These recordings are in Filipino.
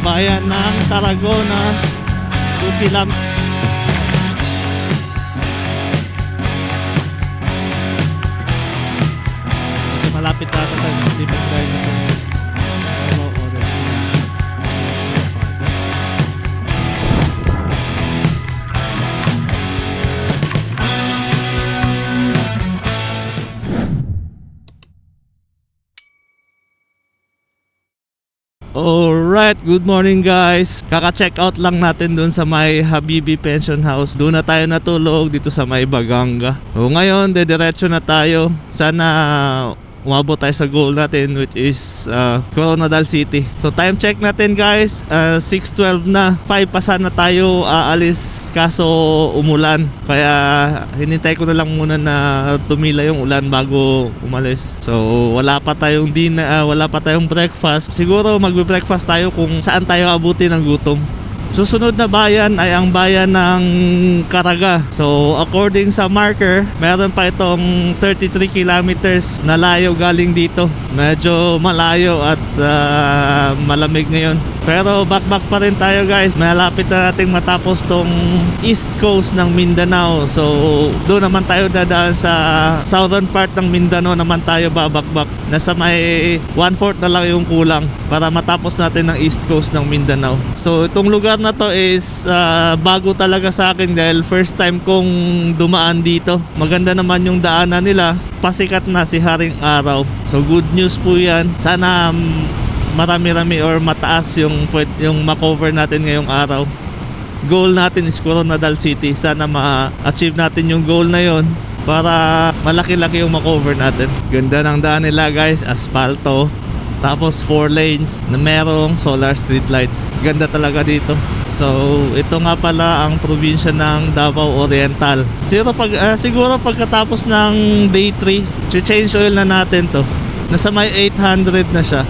bayan ng Tarragona, 2 kilometers. Malapit na ito tayo, hindi pa tayo sa Alright, good morning guys. Kaka-check out lang natin dun sa may Habibi Pension House. Doon na tayo natulog dito sa may Baganga. So ngayon, dediretso na tayo. Sana umabot tayo sa goal natin, which is Coronadal City. So time check natin guys, 6:12 na. 5 pa sana tayo aalis, kaso umulan, kaya hinintay ko na lang muna na tumila yung ulan bago umalis. So wala pa tayong wala pa tayong breakfast. Siguro magbe-breakfast tayo kung saan tayo abutin ng gutom. Susunod na bayan ay ang bayan ng Caraga. So according sa marker, meron pa itong 33 kilometers na layo galing dito. Medyo malayo at malamig ngayon. Pero back pa rin tayo guys. Malapit na nating matapos tong east coast ng Mindanao. So doon naman tayo dadaan sa southern part ng Mindanao naman tayo babakbak. Nasa may 1/4 na lang yung kulang para matapos natin ng east coast ng Mindanao. So itong lugar na to is bago talaga sa akin dahil first time kong dumaan dito. Maganda naman yung daanan nila. Pasikat na si Haring Araw. So good news po yan. Sana marami-rami or mataas yung ma-cover natin ngayong araw. Goal natin is Coronadal City. Sana ma-achieve natin yung goal na yon para malaki-laki yung ma-cover natin. Ganda ng daan nila guys, asphalto. Tapos 4 lanes na merong solar street lights. Ganda talaga dito. So ito nga pala ang probinsya ng Davao Oriental. Siguro pagkatapos ng day 3, change oil na natin to. Nasa may 800 na siya.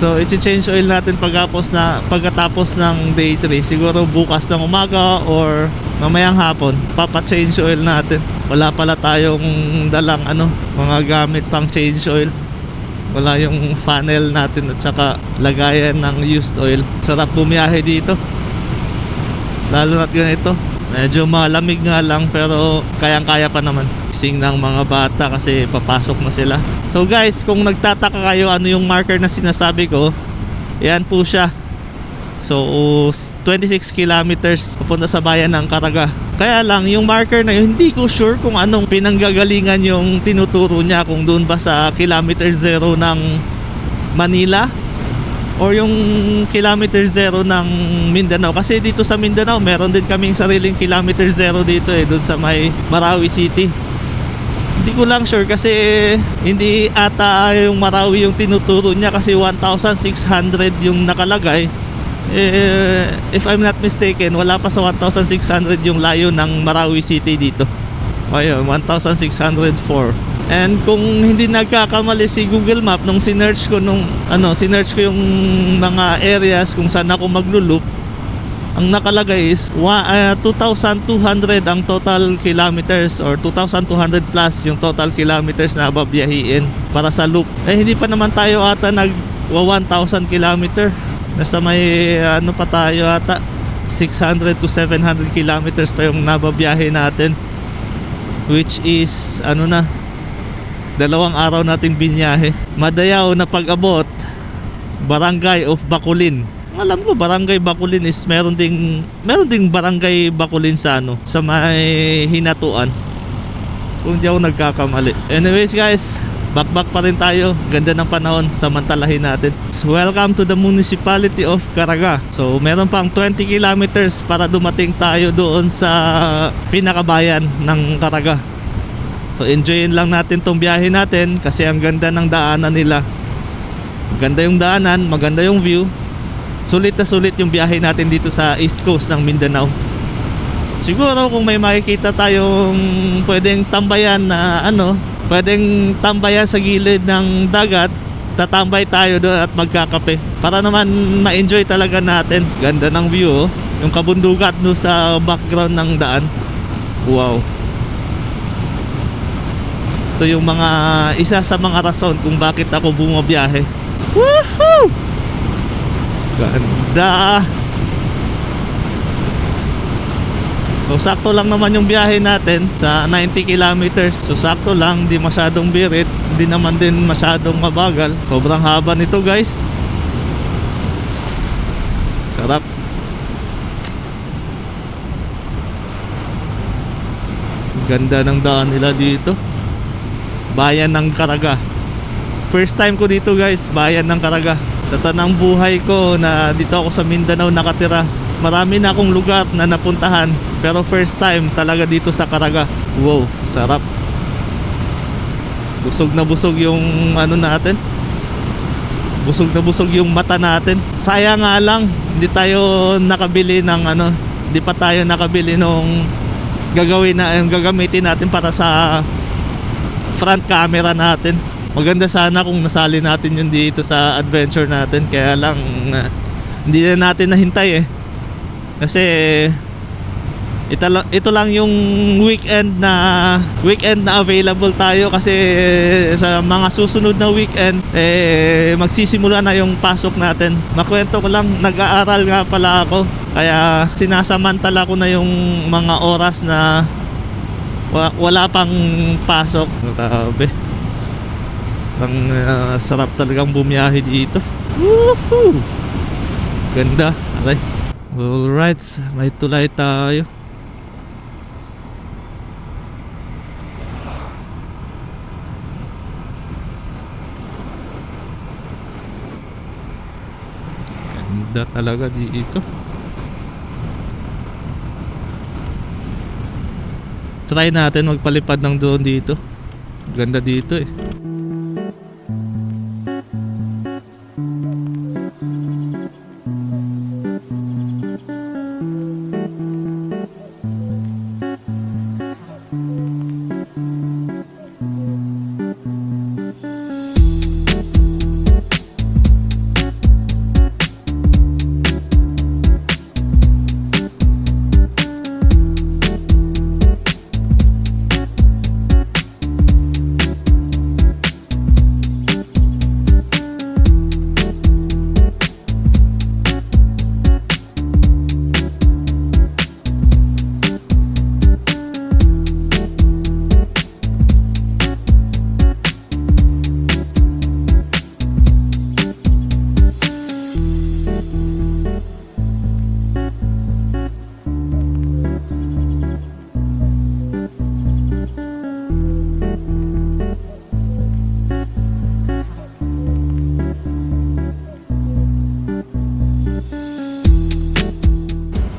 So i-change oil natin pagkatapos ng day 3. Siguro bukas ng umaga or mamayang hapon papa-change oil natin. Wala pala tayong dalang mga gamit pang change oil. Wala yung funnel natin at saka lagayan ng used oil. Sarap bumiyahe dito, lalo na't ganito. Medyo malamig nga lang pero kayang-kaya pa naman. Sing ng mga bata kasi papasok na sila. So guys, kung nagtataka kayo ano yung marker na sinasabi ko, yan po siya. So 26 kilometers papunta sa bayan ng Caraga. Kaya lang yung marker na yun, hindi ko sure kung anong pinanggagalingan yung tinuturo niya, kung doon ba sa kilometer 0 ng Manila or yung kilometer 0 ng Mindanao. Kasi dito sa Mindanao meron din kaming sariling kilometer 0 dito doon sa may Marawi City. Hindi ko lang sure kasi hindi ata yung Marawi yung tinuturo niya kasi 1,600 yung nakalagay. If I'm not mistaken, wala pa sa 1,600 yung layo ng Marawi City dito. Ayun, 1,604. And kung hindi nagkakamali si Google Map nung sinearch ko yung mga areas kung saan ako maglo-loop, ang nakalagay is 2,200 ang total kilometers or 2,200 plus yung total kilometers na babiyahiin para sa loop. Hindi pa naman tayo ata nag 1,000 kilometer. Nasa may pa tayo ata 600 to 700 kilometers pa yung nababiyahe natin, which is 2 araw nating binyahe. Madayaw na pag-abot Barangay of Bacolin. Alam ko Barangay Bacolin is meron ding Barangay Bacolin sa sa may Hinatuan, kung di ako nagkakamali. Anyways guys, back pa rin tayo. Ganda ng panahon, samantalahin natin. Welcome to the municipality of Caraga. So meron pang 20 kilometers para dumating tayo doon sa pinakabayan ng Caraga. So enjoyin lang natin tong biyahe natin kasi ang ganda ng daanan nila. Maganda yung daanan, maganda yung view. Sulit na sulit yung biyahe natin dito sa east coast ng Mindanao. Siguro kung may makikita tayong pwedeng tambayan na pwedeng tambayan sa gilid ng dagat, tatambay tayo doon at magkakape para naman ma-enjoy talaga natin. Ganda ng view, yung kabundukat doon sa background ng daan. Wow. Ito yung isa sa mga rason kung bakit ako bumabiyahe. Woohoo! Ganda. So sakto lang naman yung biyahe natin sa 90 kilometers. So sakto lang, hindi masyadong birit, hindi naman din masyadong mabagal. Sobrang haba nito guys. Sarap. Ganda ng daan nila dito. Bayan ng Caraga. First time ko dito guys, Bayan ng Caraga. Sa tanang buhay ko na dito ako sa Mindanao nakatira, marami na akong lugar na napuntahan, pero first time talaga dito sa Caraga. Wow, sarap. Busog na busog yung ano natin. Busog na busog yung mata natin. Sayang nga lang, hindi tayo nakabili ng ano, hindi pa tayo nakabili nung gagamitin natin para sa front camera natin. Maganda sana kung nasali natin yun dito sa adventure natin, kaya lang hindi na natin nahintay eh. Kasi ito lang yung weekend na available tayo, kasi sa mga susunod na weekend magsisimula na yung pasok natin. Makwento ko lang, nag-aaral nga pala ako, kaya sinasamantala ko na yung mga oras na wala pang pasok. Grabe. Ang sarap talagang bumiyahe dito. Woohoo! Ganda. Aray. Alright, may tulay tayo. Ganda talaga dito. Try natin magpalipad ng drone dito. Ganda dito eh.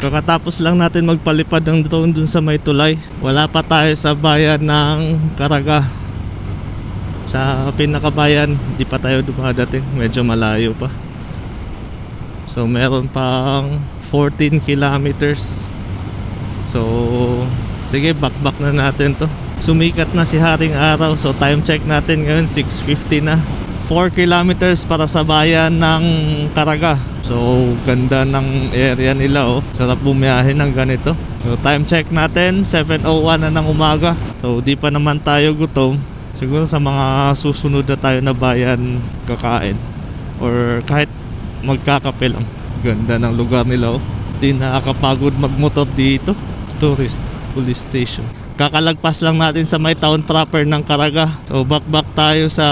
Kakatapos lang natin magpalipad ng drone dun sa may tulay. Wala pa tayo sa bayan ng Caraga. Sa pinakabayan, di pa tayo dumadating. Medyo malayo pa. So meron pang 14 kilometers. So sige, back na natin to. Sumikat na si Haring Araw. So time check natin ngayon 6:50 na. 4 kilometers para sa bayan ng Caraga. So ganda ng area nila oh. Sarap bumiyahe ng ganito. So time check natin 7:01 na ng umaga. So di pa naman tayo gutom. Siguro sa mga susunod na tayo na bayan kakain, or kahit magkakape lang. Ganda ng lugar nila oh. Di nakakapagod magmotor dito. Tourist police station. Kakalagpas lang natin sa may town proper ng Caraga. So back tayo sa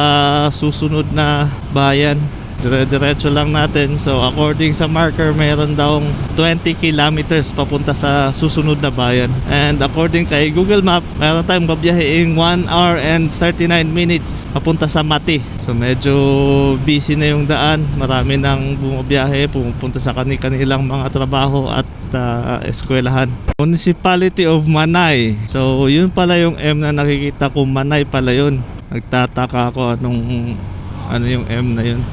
susunod na bayan. Dire-diretso lang natin. So according sa marker, mayroon daw 20 kilometers papunta sa susunod na bayan. And according kay Google Map, mayroon tayong babiyaheing 1 hour and 39 minutes papunta sa Mati. So medyo busy na yung daan. Marami nang bumabiyahe, pupunta sa kanilang mga trabaho at eskwelahan. Municipality of Manay. So yun pala yung M na nakikita ko. Manay pala yun. Nagtataka ako ano yung M na yun,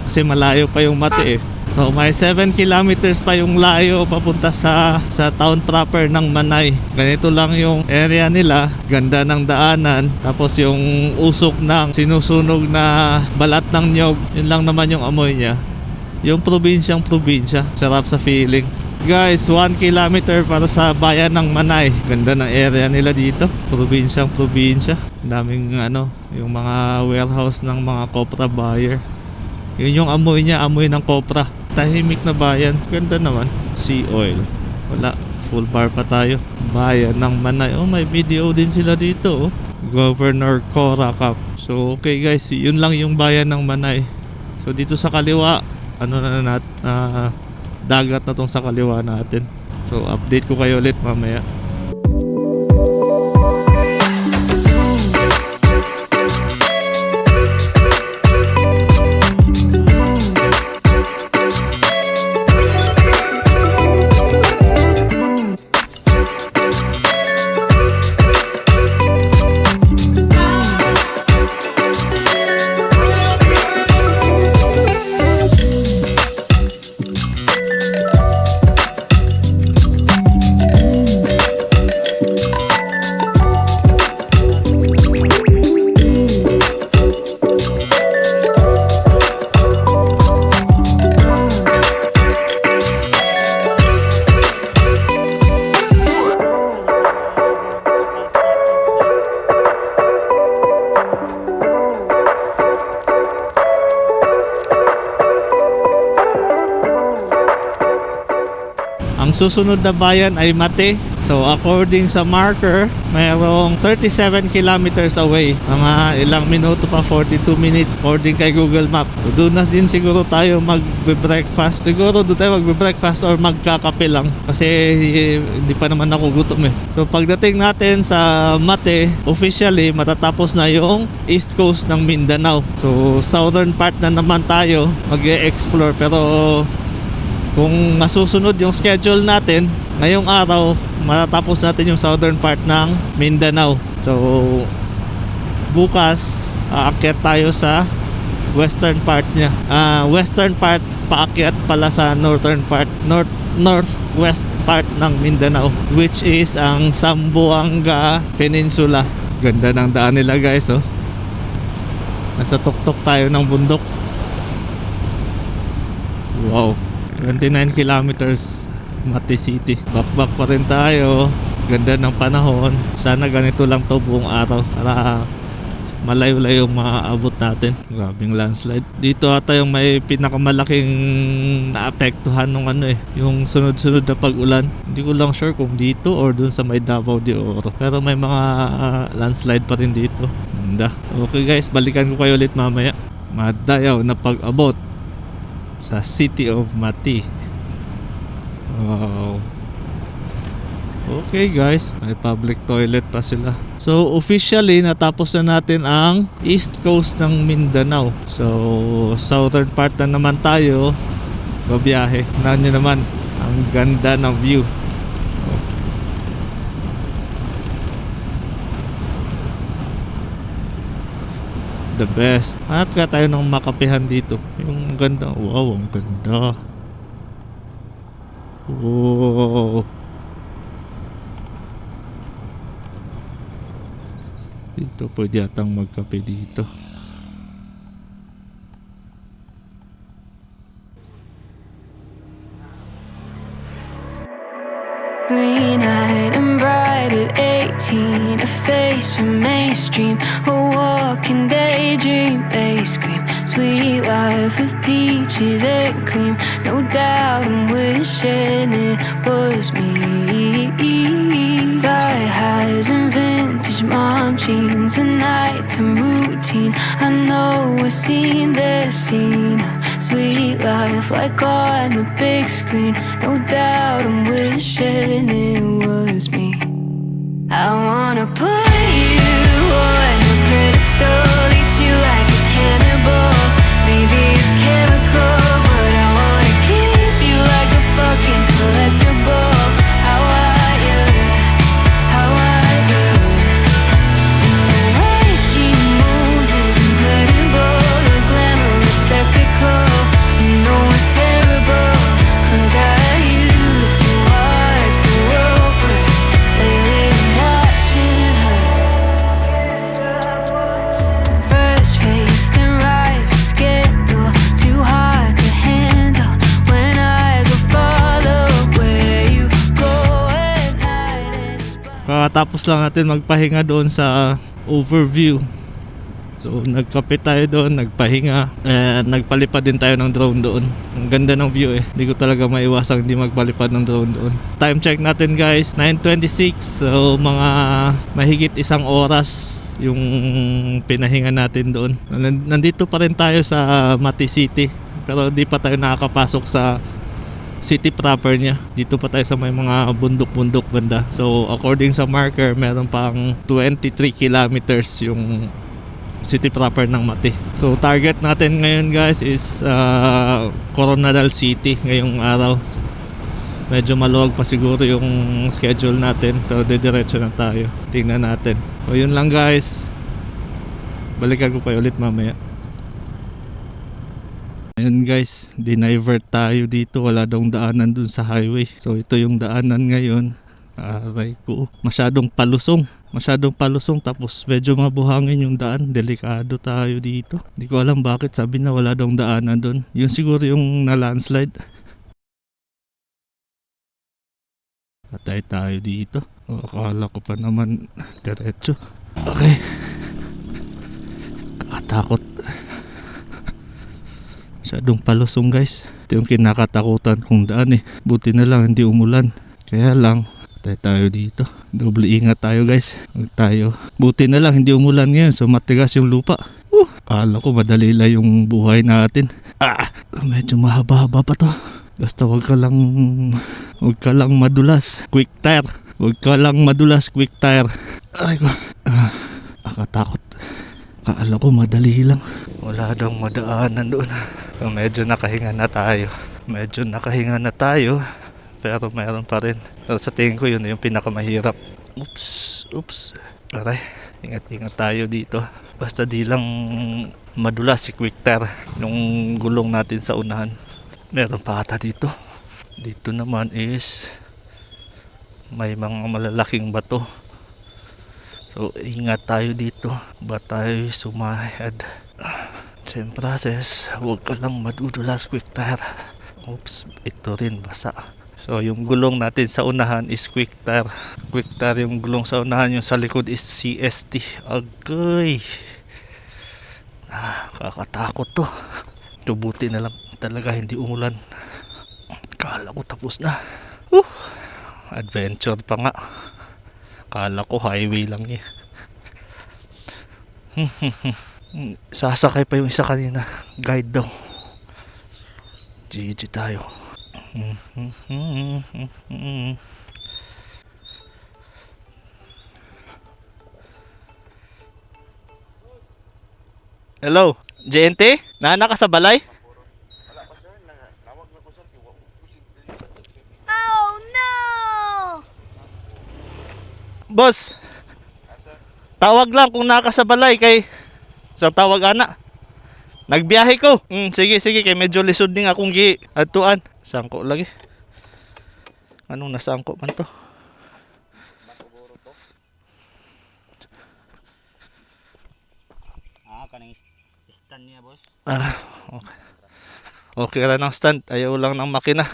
kasi malayo pa yung Mati eh. So may 7 kilometers pa yung layo papunta sa town proper ng Manay. Ganito lang yung area nila. Ganda ng daanan. Tapos yung usok ng sinusunog na balat ng nyog, yun lang naman yung amoy niya. Yung probinsya. Sarap sa feeling. Guys, 1 kilometer para sa bayan ng Manay. Ganda ng area nila dito. Probinsya. Daming yung mga warehouse ng mga copra buyer. Yun yung amoy niya, amoy ng copra. tahimik na bayan. Ganda naman. Sea oil. Wala. Full bar pa tayo. Bayan ng Manay. Oh, may video din sila dito. Oh. Governor Cora Cup. So, okay guys. Yun lang yung bayan ng Manay. So, dito sa kaliwa, dagat na tong sa kaliwa natin. So, update ko kayo ulit mamaya. Ang susunod na bayan ay Mate. So according sa marker, mayroong 37 kilometers away. Mga ilang minuto pa, 42 minutes according kay Google Map. So doon na din siguro tayo magbe-breakfast. Siguro doon tayo magbe-breakfast or magkakape lang. Kasi hindi pa naman ako gutom eh. So pagdating natin sa Mate, officially matatapos na yung east coast ng Mindanao. So southern part na naman tayo mag-e-explore. Pero kung masusunod yung schedule natin, ngayong araw matatapos natin yung southern part ng Mindanao. So bukas aakyat tayo sa western part niya. Western part paakyat pala sa northern part, northwest part ng Mindanao, which is ang Zamboanga Peninsula. Ganda ng daan nila guys, oh. Nasa tuktok tayo ng bundok. Wow, 29 kilometers Mate City. Back pa rin tayo. Ganda ng panahon. Sana ganito lang to buong araw para malayo-layo maaabot natin. Grabing landslide. Dito ata yung may pinakamalaking naapektuhan ng yung sunod-sunod na pag-ulan. Hindi ko lang sure kung dito or dun sa may Davao de Oro. Pero may mga landslide pa rin dito. Ganda. Okay guys, balikan ko kayo ulit mamaya. Madayaw na pag-abot sa city of Mati. Wow. Okay guys, may public toilet pa sila. So officially natapos na natin ang east coast ng Mindanao. So southern part na naman tayo babiyahe. Tingnan nyo naman ang ganda ng view. The best. Hanap ka tayo ng makapihan dito. Yung ganda. Wow, ang ganda. Wow. Dito pwede atang magkape dito. Green-eyed and bright at 18, a face from mainstream, a walking daydream. They scream, sweet life of peaches and cream. No doubt I'm wishing it was me. Thigh highs and vintage mom jeans, a nighttime routine. I know I've seen this scene. Sweet life like on the big screen. No doubt I'm wishing it was me. I wanna put you on a pedestal, eat you like a cannibal. Maybe it's chemical, but I wanna keep you like a fucking collectible. How are you? How are you? And the way she moves is incredible, a glamorous spectacle. No one's terrible, 'cause I used to watch the world burn. Lately I'm watching her. Fresh-faced and ripe for scandal, too hard to handle. When eyes will follow where you go at night. Kakatapos lang natin magpahinga doon sa overview So nagkape tayo doon, nagpahinga, nagpalipad din tayo ng drone doon. Ang ganda ng view eh. Hindi ko talaga maiwasang hindi magpalipad ng drone doon. Time check natin guys, 9:26. So mga mahigit isang oras yung pinahinga natin doon. Nandito pa rin tayo sa Mati City, pero di pa tayo nakakapasok sa city proper niya. Dito pa tayo sa may mga bundok-bundok banda. So according sa marker, meron pang 23 kilometers yung city proper ng Mati. So target natin ngayon guys is Coronadal City ngayong araw. Medyo maluwag pa siguro yung schedule natin, pero didiretso na tayo. Tingnan natin. So yun lang guys, balikan ko kayo ulit mamaya. Ayun guys, dinivert tayo dito. Wala daw daanan dun sa highway. So ito yung daanan ngayon. Aray ko, masyadong palusong. Masyadong palusong, tapos medyo mabuhangin yung daan. Delikado tayo dito. Hindi ko alam bakit sabi na wala daw daanan dun. Yun siguro yung na-landslide. Patay tayo dito. O, akala ko pa naman diretso. Okay, kakatakot. Masyadong palusong guys. Ito yung kinakatakutan kong daan eh. Buti na lang hindi umulan. Kaya lang tayo dito. Doble ingat tayo guys. Huwag tayo. Buti na lang hindi umulan ngayon, so matigas yung lupa. Akala ko madali lang yung buhay natin. Medyo mahaba-haba pa to. Basta huwag ka lang madulas. Quick tire. Huwag ka lang madulas. Quick tire. Ay ko. Nakatakot. Akala ko madali lang. Wala daw madaanan doon. So, medyo nakahinga na tayo. Pero mayroon pa rin. Pero sa tingin ko yun yung pinakamahirap. Oops. Aray, ingat tayo dito. Basta di lang madulas si quick tire nung gulong natin sa unahan. Meron pa ata dito. Dito naman is may mga malalaking bato. So ingat tayo dito. Ba tayo sumahad. Same process. Huwag ka lang madudulas quick tire. Oops, ito rin basa. So yung gulong natin sa unahan is quick tire. Quick tire yung gulong sa unahan, yung sa likod is CST. Agay. Kakatakot to. Buti na lang talaga hindi umulan. Kala ko tapos na. Adventure pa nga. Kala ko highway lang eh. Sasakay pa yung isa kanina. Guide daw. GG tayo. Hello, JNT? Nana ka sa balay? Oh no! Boss, tawag lang kung naka sa balay kay sa tawag ana. Nagbiyahe ko. Sige kay medyo lisod ning akong atuan. Sangko lagi. Anong nasangko man to? Kanang stand niya, boss. Okay. Okay ra ng stand. Ayaw lang ng makina.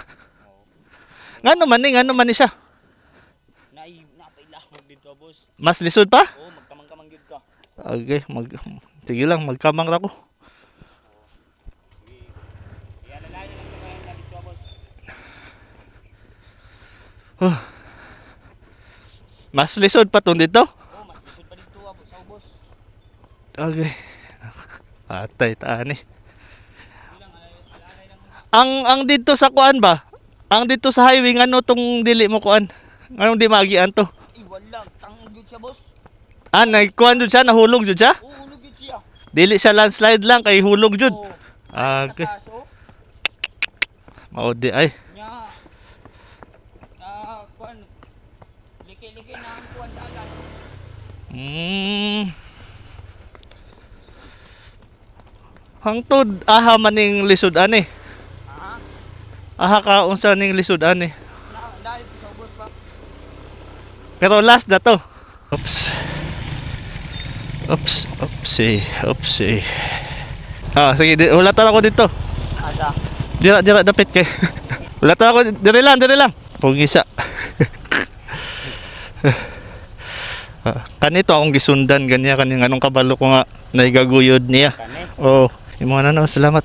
Ngano man ni siya? Napailahog dito, boss. Mas lisod pa? Oo, magkamang-kamang gyud ka. Okay, sige lang, magkamang ra ko. Ialalayo lang kayo na dito, boss. Mas lisod pa tong dito? Oo, mas lisod pa dito, sa boss. Okay. Patay taani. Alalay lang mo. Ang dito sa kuan ba? Ang dito sa highway ano tong dili mo kuan? Anong di magian to? Wala, tangog gyud siya, boss. Nagkuan jud siya, nahulog jud siya? Oo, hulog gyud siya. Dili siya landslide lang kay hulog jud. Oo. Okay. Kaso, Mao di ay. nya kuan liki-liki na ang kuan dalan. Hangtod aha maning lisod ani. Ha? Aha ka unsa ning lisod ani. Dahil sa boss pa. Pero last na to. Oopsie. Sige, ulatan ako dito. Asa? Dira dapit kay. Ulatan ako dire lang. Pugisa. Kanito akong gisundan ganyan kaning anong kabalo ko nga naigaguyod niya. Kani. Oh, imo na no, salamat.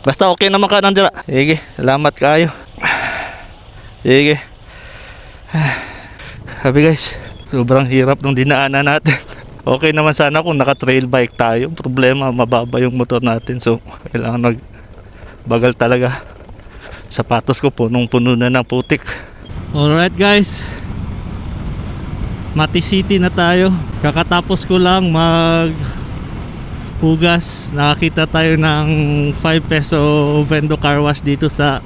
Basta okay naman ka nandira. Sige, salamat kayo. Sige. Sabi guys, sobrang hirap ng dinaanan natin. Okay naman sana kung naka-trail bike tayo. Problema, mababa yung motor natin. So, kailangan bagal talaga. Sapatos ko punong-puno na ng putik. Alright guys, Mati City na tayo. Kakatapos ko lang hugas. Nakakita tayo ng 5 peso vendo car wash dito sa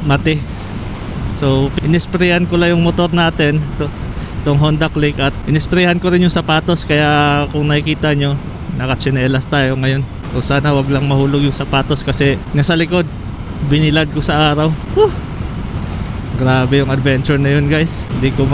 Mati. So inisprayan ko lang yung motor natin, itong Honda Click, at inisprayan ko rin yung sapatos. Kaya kung nakikita nyo, nakatsinelas tayo ngayon. So sana wag lang mahulog yung sapatos kasi nasa likod binilad ko sa araw. Grabe yung adventure na yun guys. Hindi ko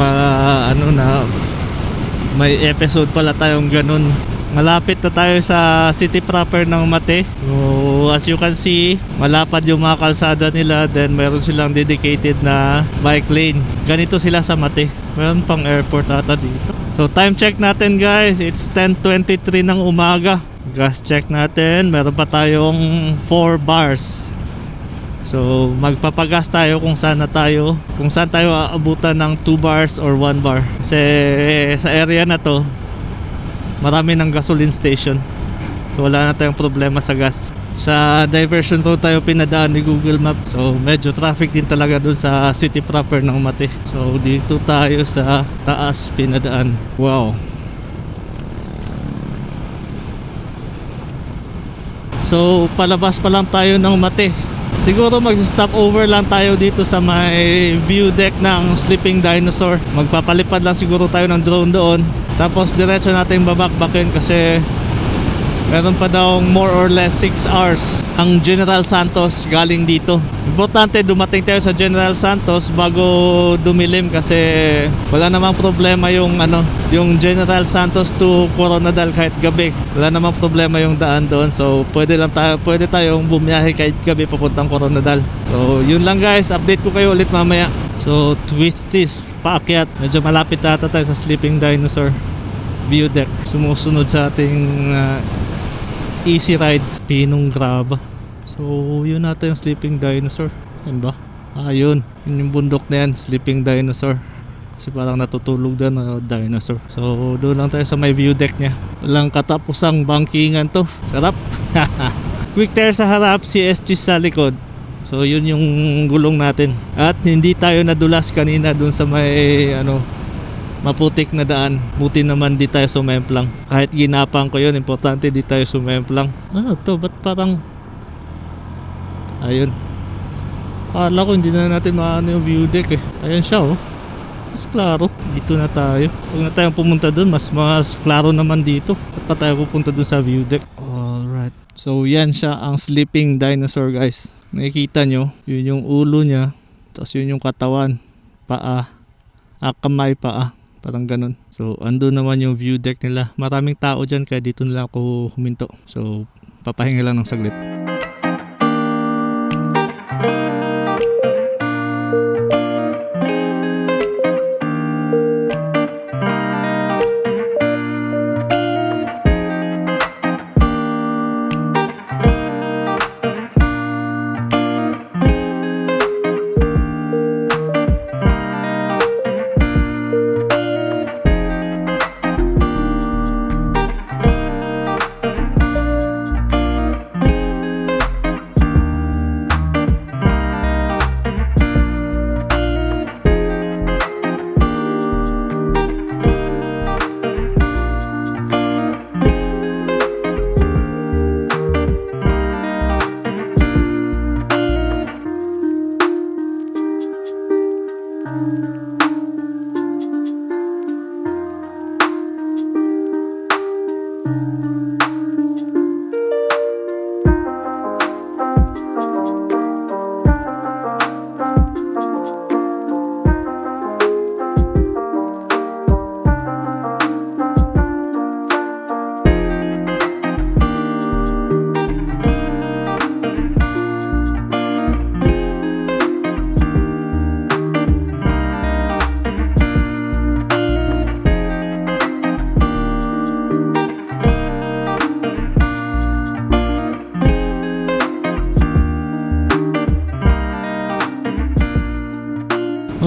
may episode pala tayong ganun. Malapit na tayo sa city proper ng Mati. So as you can see, malapad yung mga kalsada nila. Then meron silang dedicated na bike lane. Ganito sila sa Mati. Meron pang airport ata dito. So time check natin guys, it's 10:23 ng umaga. Gas check natin, meron pa tayong 4 bars. So magpapagas tayo kung saan tayo aabutan ng 2 bars or 1 bar. Kasi sa area na to marami ng gasoline station. So wala na tayong problema sa gas. Sa diversion road tayo pinadaan ni Google Maps. So medyo traffic din talaga dun sa city proper ng Mati. So dito tayo sa taas pinadaan. Wow. So palabas pa lang tayo ng Mati. Siguro mag-stop over lang tayo dito sa may view deck ng Sleeping Dinosaur. Magpapalipad lang siguro tayo ng drone doon. Tapos diretso natin babakbakin kasi meron pa daw more or less 6 hours ang General Santos galing dito. Importante dumating tayo sa General Santos bago dumilim kasi wala namang problema yung General Santos to Coronadal kahit gabi. Wala namang problema yung daan doon. So pwede tayong bumiyahe kahit gabi papuntang Coronadal. So yun lang guys, update ko kayo ulit mamaya. So twisties, paakyat. Medyo malapit ata tayo sa Sleeping Dinosaur view deck. Sumusunod sa ating easy ride, Pinong Graba. So yun natin yung Sleeping Dinosaur. Yan ba? Yun yung bundok na yan, Sleeping Dinosaur. Kasi parang natutulog doon dinosaur. So doon lang tayo sa may view deck nya. Walang katapusang bangkingan to. Sarap. Quick tire sa harap, CSG sa likod. So yun yung gulong natin. At hindi tayo nadulas kanina doon sa may maputik na daan. Buti naman di tayo sumemplang. Kahit ginapang ko yun, importante di tayo sumemplang. Ba't parang ayun. Akala ko hindi na natin maano yung view deck eh. Ayun siya mas klaro. Dito na tayo. Huwag na tayong pumunta dun, mas klaro naman dito. At pa tayo pupunta dun sa view deck. Alright. So yan siya ang Sleeping Dinosaur guys. Nakikita nyo, yun yung ulo nya. Tapos yun yung katawan, paa, kamay, paa. Parang ganun. So andun naman yung view deck nila. Maraming tao dyan kaya dito nila ako huminto. So papahinga lang ng saglit.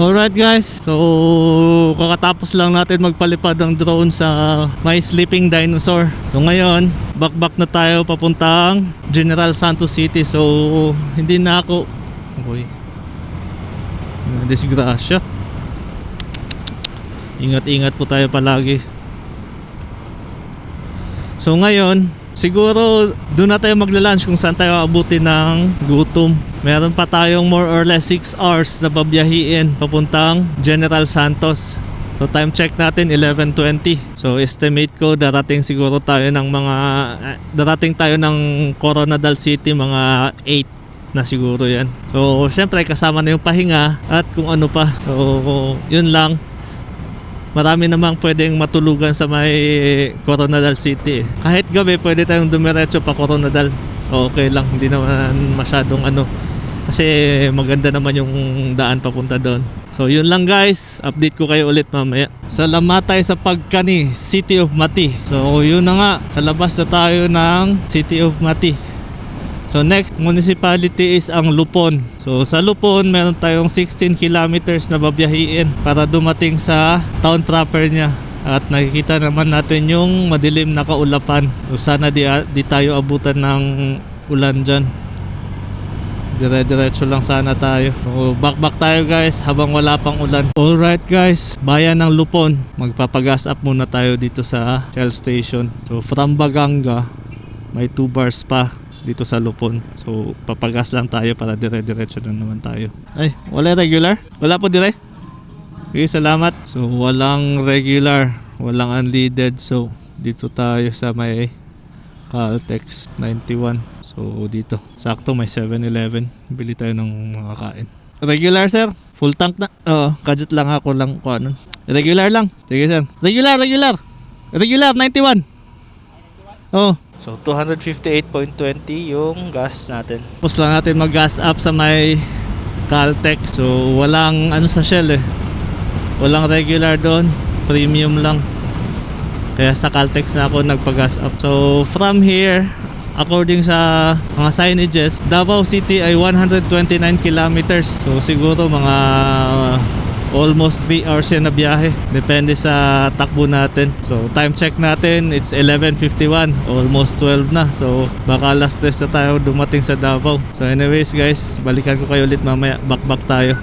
Alright guys, so kakatapos lang natin magpalipad ng drone sa may sleeping dinosaur. So ngayon, back na tayo papuntang General Santos City. So hindi na ako disgrasya. Ingat-ingat po tayo palagi. So ngayon, siguro doon na tayo magla-lunch kung saan tayo abutin ng gutom. Meron pa tayong more or less 6 hours na babiyahiin papuntang General Santos. So time check natin 11:20. So estimate ko darating siguro tayo ng darating tayo ng Coronadal City mga 8 na siguro yan. So syempre kasama na yung pahinga at kung ano pa. So yun lang. Marami namang pwedeng matulugan sa may Coronadal City. Kahit gabi pwede tayong dumiretso pa Coronadal. So okay lang, hindi naman masyadong kasi maganda naman yung daan papunta doon. So yun lang guys, update ko kayo ulit mamaya. Salamat tayo sa pagkani, City of Mati. So yun na nga, sa labas na tayo ng City of Mati. So next municipality is ang Lupon. So sa Lupon meron tayong 16 kilometers na babiyahiin para dumating sa town proper niya. At nakikita naman natin yung madilim na kaulapan. So sana di tayo abutan ng ulan dyan. Dire-diretso lang sana tayo. So back tayo guys habang wala pang ulan. Alright guys, bayan ng Lupon. Magpapagas up muna tayo dito sa Shell Station. So from Baganga may 2 bars pa dito sa Lupon. So papagas lang tayo para dire-diretso na naman tayo. Ay, wala regular? Wala po dire? Okay, salamat. So walang regular, walang unleaded. So dito tayo sa may Caltex 91. So dito, sakto may 7-Eleven. Bili tayo ng mga kain. Regular sir? Full tank na? Oo, kadjut lang ako lang kung ano. Regular lang. Sige sir. Regular 91. Oh. So 258.20 yung gas natin. Tapos lang natin mag-gas up sa may Caltex. So walang sa Shell walang regular doon, premium lang. Kaya sa Caltex na ako nagpa-gas up. So from here, according sa mga signages, Davao City ay 129 kilometers. So siguro mga almost 3 hours yan na biyahe. Depende sa takbo natin. So time check natin, it's 11:51, almost 12 na. So baka last test na tayo dumating sa Davao. So anyways guys, balikan ko kayo ulit mamaya. Back tayo.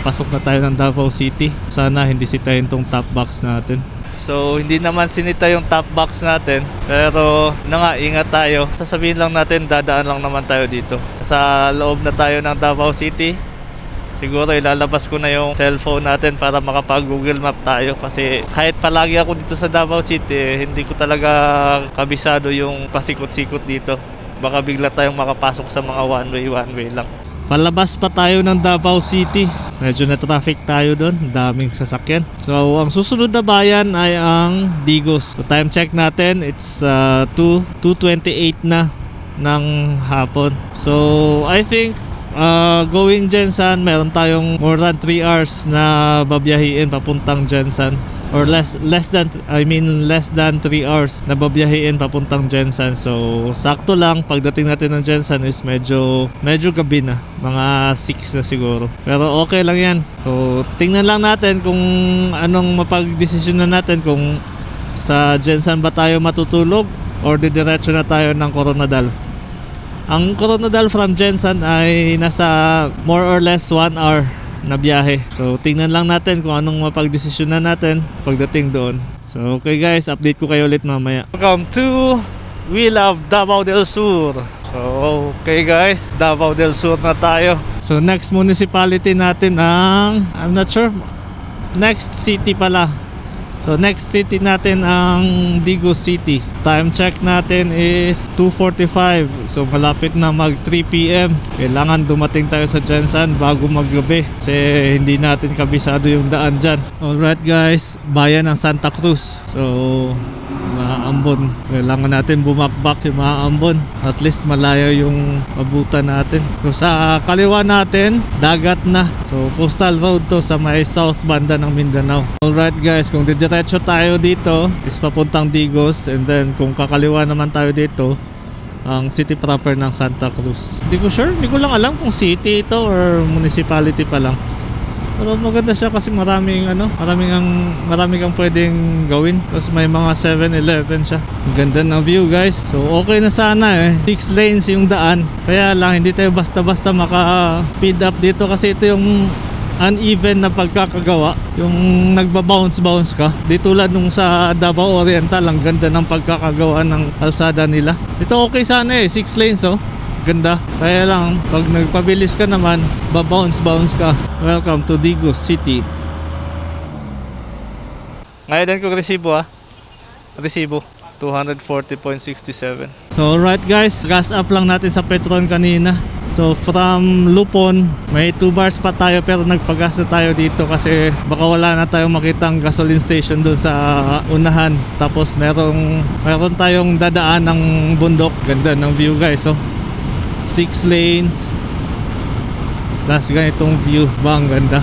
Pasok na tayo ng Davao City. Sana hindi sitahin tong top box natin. So hindi naman sinita yung top box natin, pero ingat tayo. Sasabihin lang natin dadaan lang naman tayo dito. Sa loob na tayo ng Davao City. Siguro ilalabas ko na yung cellphone natin para makapag Google Map tayo. Kasi kahit palagi ako dito sa Davao City, hindi ko talaga kabisado yung pasikot-sikot dito. Baka bigla tayong makapasok sa mga one way lang. Palabas pa tayo ng Davao City. Medyo na traffic tayo doon, daming sasakyan. So ang susunod na bayan ay ang Digos. So time check natin, it's 2:28 na ng hapon. So I think going Jensan, meron tayong more than 3 hours na babiyahiin papuntang Jensan, or less than 3 hours na babiyahiin papuntang Jensan. So sakto lang, pagdating natin ng Jensan is medyo gabi na, mga 6 na siguro, pero okay lang yan. So tingnan lang natin kung anong mapagdesisyon na natin, kung sa Jensan ba tayo matutulog or didiretso na tayo ng Coronadal. Ang Coronadal from Jensan ay nasa more or less 1 hour na biyahe. So tingnan lang natin kung anong mapagdesisyon na natin pagdating doon. So okay guys, update ko kayo ulit mamaya. Welcome to We Love Davao del Sur. So okay guys, Davao del Sur na tayo. So next municipality natin ang, I'm not sure, next city pala. So next city natin ang Digos City. Time check natin is 2:45. So malapit na mag 3 PM. Kailangan dumating tayo sa Jensan bago maggabi, kasi hindi natin kabisado yung daan dyan. Alright guys, bayan ng Santa Cruz. So Ambon, kailangan natin bumakbak yung mga Ambon, at least malayo yung abutan natin. So sa kaliwa natin, dagat na. So coastal road to sa may south banda ng Mindanao. Alright guys, kung didiretso tayo dito is papuntang Digos, and then kung kakaliwa naman tayo dito, ang city proper ng Santa Cruz. Hindi ko sure, hindi ko lang alam kung city ito or municipality pa lang. Pero maganda siya kasi marami kang pwedeng gawin. Tapos may mga 7-Eleven siya. Ang ganda ng view guys. So okay na sana 6 lanes yung daan. Kaya lang hindi tayo basta-basta maka-speed up dito, kasi ito yung uneven na pagkakagawa, yung nagba-bounce ka. Di tulad nung sa Davao Oriental, ang ganda ng pagkakagawa ng kalsada nila. Ito okay sana 6 lanes ganda. Kaya lang pag nagpabilis ka naman, ba-bounce ka. Welcome to Digos City. Ngayon din ko resibo 240.67. So alright guys, gas up lang natin sa Petron kanina. So from Lupon, may 2 bars pa tayo, pero nagpagas na tayo dito kasi baka wala na tayong makitang gasoline station doon sa unahan. Tapos meron tayong dadaan ng bundok. Ganda ng view guys. So 6 lanes, plus ganitong view ba, ang ganda.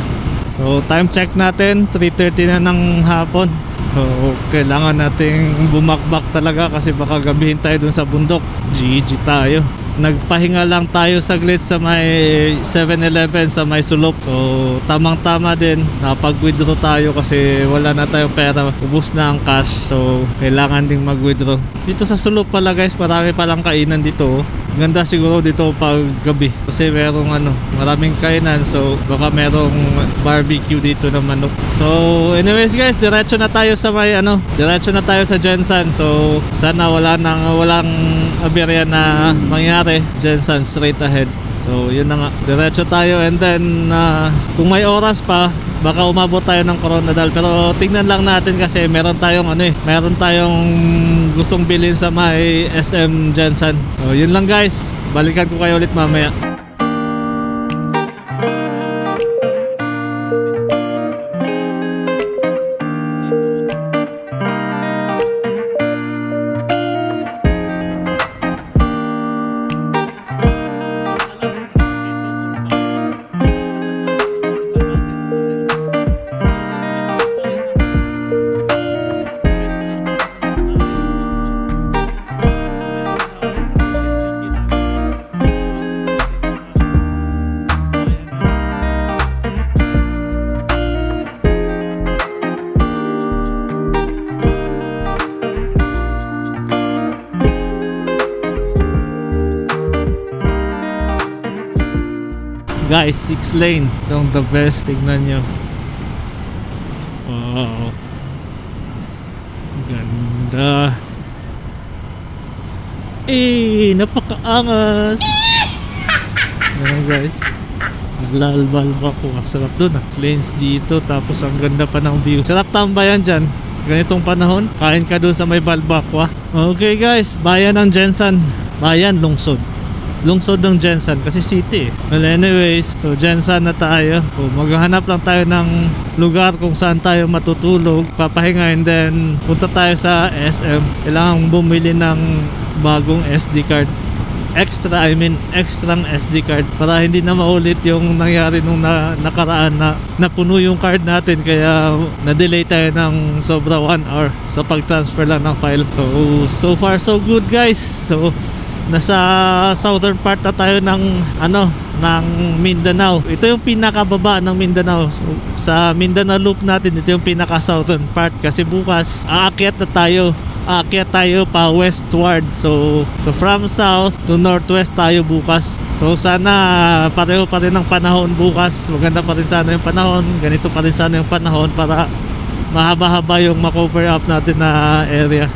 So time check natin 3:30 na ng hapon. So kailangan nating bumakbak talaga kasi baka gabihin tayo dun sa bundok. GG tayo. Nagpahinga lang tayo saglit sa may 7-Eleven sa may sulok. So tamang tama din, napag-withdraw tayo kasi wala na tayong pera, ubos na ang cash. So kailangan ding mag-withdraw. Dito sa sulok pala guys, marami palang kainan dito. Ganda siguro dito pag gabi kasi merong maraming kainan. So baka merong barbecue dito na manok. So anyways guys, diretso na tayo sa may diretso na tayo sa Jensan. So sana walang aberya na mangyari. Jensan straight ahead. So yun na nga, diretso tayo, and then kung may oras pa baka umabot tayo ng Coronadal, pero tingnan lang natin kasi meron tayong gustong bilhin sa may SM Jensan. So yun lang guys, balikan ko kayo ulit mamaya. Guys, 6 lanes, itong the best. Tignan nyo. Wow, ganda. Napakaangas. Ayan guys, naglalbal ako. Sarap dun 6 lanes dito, tapos ang ganda pa ng view. Sarap tambayan dyan ganitong panahon. Kain ka dun sa may Balbakwa. Okay guys, bayan ng Jensan. Bayan, lungsod ng Jensan kasi city. Well anyways, so Jensan na tayo. So maghahanap lang tayo ng lugar kung saan tayo matutulog, papahinga, and then punta tayo sa SM. Kailangan bumili ng bagong SD card extra SD card para hindi na maulit yung nangyari nung nakaraan na napuno yung card natin, kaya na-delay tayo ng sobra 1 hour sa pag-transfer lang ng file. So far so good guys. So nasa southern part na tayo ng ng Mindanao. Ito yung pinakababa ng Mindanao. So, sa Mindanao loop natin, ito yung pinaka southern part kasi bukas aakyat tayo pa westward. So from south to northwest tayo bukas. So sana pareho pa rin ang panahon bukas. Maganda pa rin sana yung panahon. Ganito pa rin sana yung panahon para mahaba-haba yung ma-cover up natin na area.